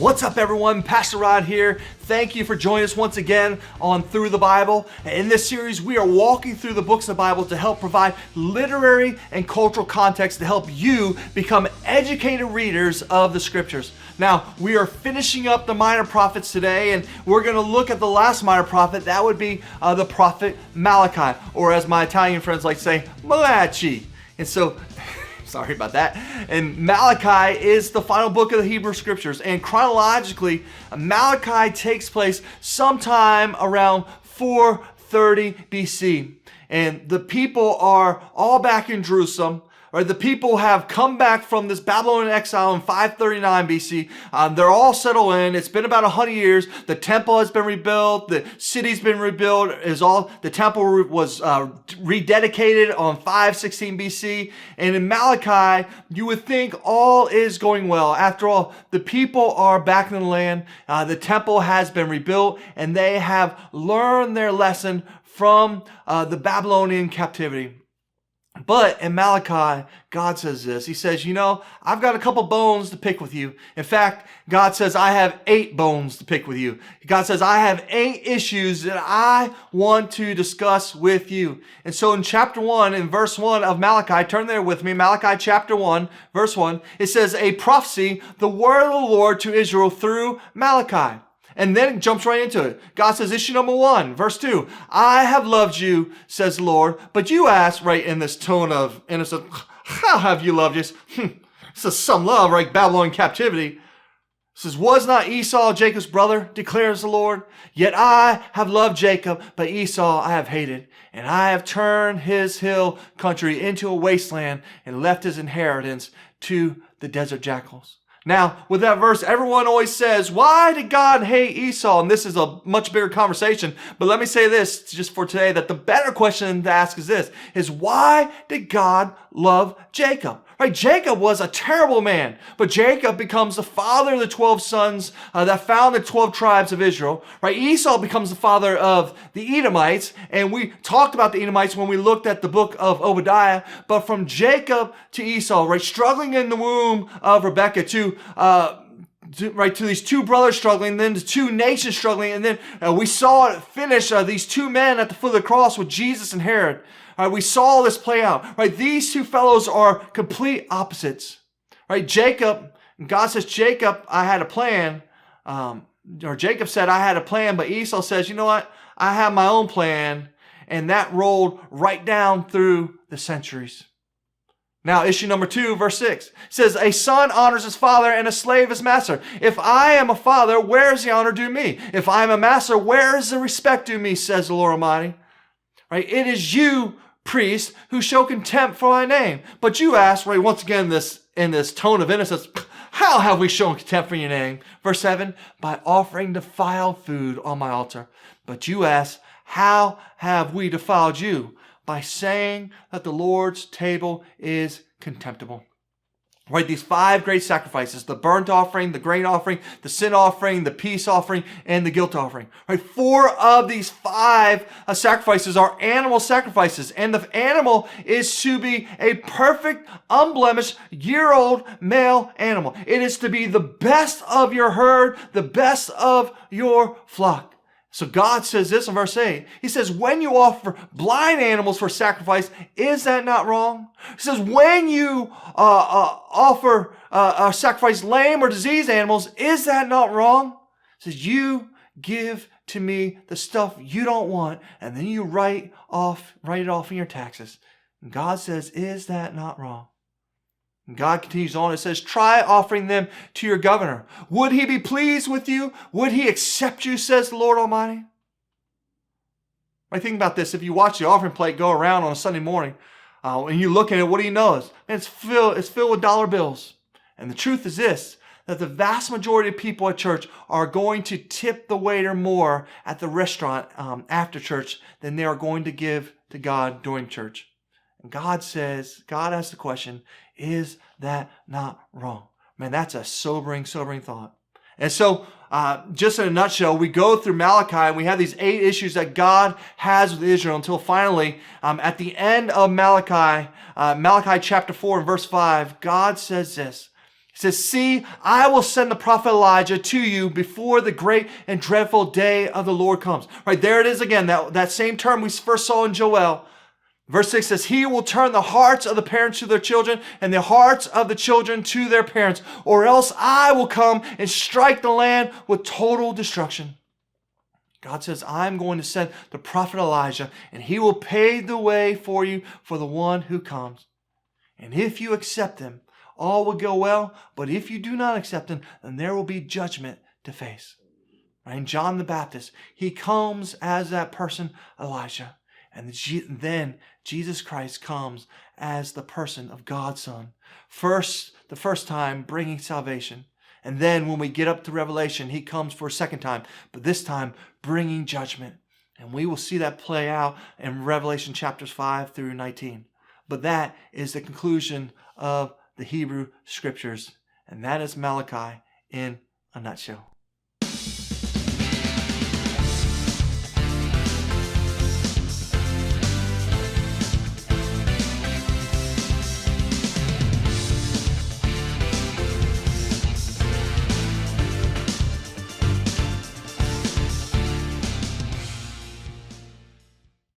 What's up, everyone? Pastor Rod here. Thank you for joining us once again on Through the Bible. In this series, we are walking through the books of the Bible to help provide literary and cultural context to help you become educated readers of the scriptures. Now, we are finishing up the minor prophets today, and we're going to look at the last minor prophet. That would be the prophet Malachi, or as my Italian friends like to say, Malachi. And so, sorry about that. And Malachi is the final book of the Hebrew Scriptures. And chronologically, Malachi takes place sometime around 430 BC. And the people are all back in Jerusalem. Right, the people have come back from this Babylonian exile in 539 BC. They're all settled in. It's been about 100 years. The temple has been rebuilt. The city's been rebuilt. The temple was rededicated on 516 BC. And in Malachi, you would think all is going well. After all, the people are back in the land. The temple has been rebuilt, and they have learned their lesson from the Babylonian captivity. But in Malachi, God says this. He says, I've got a couple bones to pick with you. In fact, God says, I have 8 bones to pick with you. God says, I have 8 issues that I want to discuss with you. And so in chapter 1, in verse 1 of Malachi, turn there with me, Malachi chapter 1, verse 1, it says, a prophecy, the word of the Lord to Israel through Malachi. And then it jumps right into it. God says, issue number 1, verse 2, I have loved you, says the Lord, but you ask, right, in this tone of innocence, how have you loved us? This is some love, right? Babylonian captivity. It says, was not Esau Jacob's brother, declares the Lord? Yet I have loved Jacob, but Esau I have hated. And I have turned his hill country into a wasteland and left his inheritance to the desert jackals. Now, with that verse, everyone always says, why did God hate Esau? And this is a much bigger conversation. But let me say this just for today, that the better question to ask is this, is why did God love Jacob? Right? Jacob was a terrible man, but Jacob becomes the father of the 12 sons that found the 12 tribes of Israel. Right? Esau becomes the father of the Edomites, and we talked about the Edomites when we looked at the book of Obadiah. But from Jacob to Esau, right, struggling in the womb of Rebekah to these 2 brothers struggling, then the 2 nations struggling, and then we saw it finish these 2 men at the foot of the cross with Jesus and Herod. We saw this play out. Right, these 2 fellows are complete opposites. Right, Jacob, God says, Jacob, I had a plan. Or Jacob said, I had a plan, but Esau says, you know what? I have my own plan. And that rolled right down through the centuries. Now, issue number 2, verse 6 says, a son honors his father and a slave his master. If I am a father, where is the honor due me? If I am a master, where is the respect due me, says the Lord Almighty. Right? It is you, priests, who show contempt for my name. But you ask, right, once again, in this tone of innocence, how have we shown contempt for your name? Verse 7, by offering defiled food on my altar. But you ask, how have we defiled you? By saying that the Lord's table is contemptible. Right, these 5 great sacrifices, the burnt offering, the grain offering, the sin offering, the peace offering, and the guilt offering. Right, 4 of these 5 sacrifices are animal sacrifices. And the animal is to be a perfect, unblemished, year-old male animal. It is to be the best of your herd, the best of your flock. So God says this in verse 8. He says, when you offer blind animals for sacrifice, is that not wrong? He says, when you offer sacrifice lame or diseased animals, is that not wrong? He says, you give to me the stuff you don't want, and then you write it off in your taxes. And God says, is that not wrong? And God continues on. It says, try offering them to your governor. Would he be pleased with you? Would he accept you, says the Lord Almighty? Right, think about this. If you watch the offering plate go around on a Sunday morning, and you look at it, what do you notice? Man, it's filled with dollar bills. And the truth is this, that the vast majority of people at church are going to tip the waiter more at the restaurant after church than they are going to give to God during church. And God asks the question, is that not wrong? Man, that's a sobering thought. And so, just in a nutshell, we go through Malachi and we have these 8 issues that God has with Israel until finally, at the end of Malachi chapter 4 and verse 5, God says this. He says, see, I will send the prophet Elijah to you before the great and dreadful day of the Lord comes. Right, there it is again, that same term we first saw in Joel. Verse 6 says, he will turn the hearts of the parents to their children and the hearts of the children to their parents, or else I will come and strike the land with total destruction. God says, I'm going to send the prophet Elijah, and he will pave the way for you for the one who comes. And if you accept him, all will go well, but if you do not accept him, then there will be judgment to face. Right? And John the Baptist, he comes as that person, Elijah. And then Jesus Christ comes as the person of God's Son. The first time bringing salvation. And then when we get up to Revelation, he comes for a second time, but this time bringing judgment. And we will see that play out in Revelation chapters 5 through 19. But that is the conclusion of the Hebrew Scriptures. And that is Malachi in a nutshell.